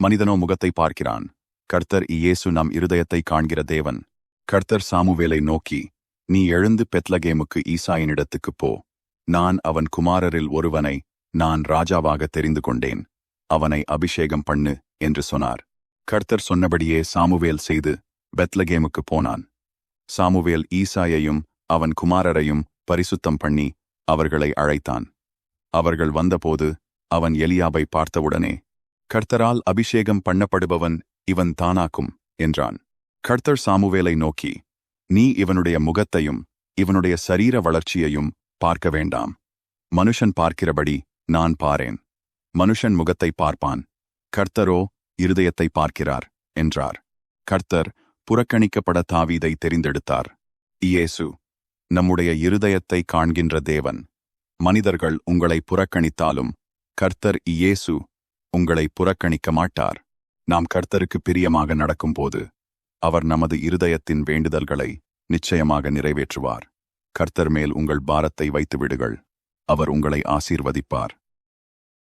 மனிதனோ முகத்தை பார்க்கிறான். கர்த்தர் இயேசு நம் இருதயத்தை காண்கிற தேவன். கர்த்தர் சாமுவேலை நோக்கி, நீ எழுந்து பெத்லகேமுக்கு ஈசாயினிடத்துக்குப் போ. நான் அவன் குமாரரில் ஒருவனை நான் ராஜாவாக தெரிந்து கொண்டேன். அவனை அபிஷேகம் பண்ணு என்று சொன்னார். கர்த்தர் சொன்னபடியே சாமுவேல் செய்து பெத்லகேமுக்கு போனான். சாமுவேல் ஈசாயையும் அவன் குமாரரையும் பரிசுத்தம் பண்ணி அவர்களை அழைத்தான். அவர்கள் வந்தபோது அவன் எலியாபை பார்த்தவுடனே, கர்த்தரால் அபிஷேகம் பண்ணப்படுபவன் இவன் தானாக்கும் என்றான். கர்த்தர் சாமுவேலை நோக்கி, நீ இவனுடைய முகத்தையும் இவனுடைய சரீர வளர்ச்சியையும் பார்க்க வேண்டாம். மனுஷன் பார்க்கிறபடி நான் பாரேன். மனுஷன் முகத்தை பார்ப்பான், கர்த்தரோ இருதயத்தை பார்க்கிறார் என்றார். கர்த்தர் புறக்கணிக்கப்பட தாவீதை தெரிந்தெடுத்தார். இயேசு நம்முடைய இருதயத்தை காண்கின்ற தேவன். மனிதர்கள் உங்களை புறக்கணித்தாலும் கர்த்தர் இயேசு உங்களை புறக்கணிக்க மாட்டார். நாம் கர்த்தருக்கு பிரியமாக நடக்கும்போது அவர் நமது இருதயத்தின் வேண்டுதல்களை நிச்சயமாக நிறைவேற்றுவார். கர்த்தர் மேல் உங்கள் பாரத்தை வைத்து விடுங்கள். அவர் உங்களை ஆசீர்வதிப்பார்.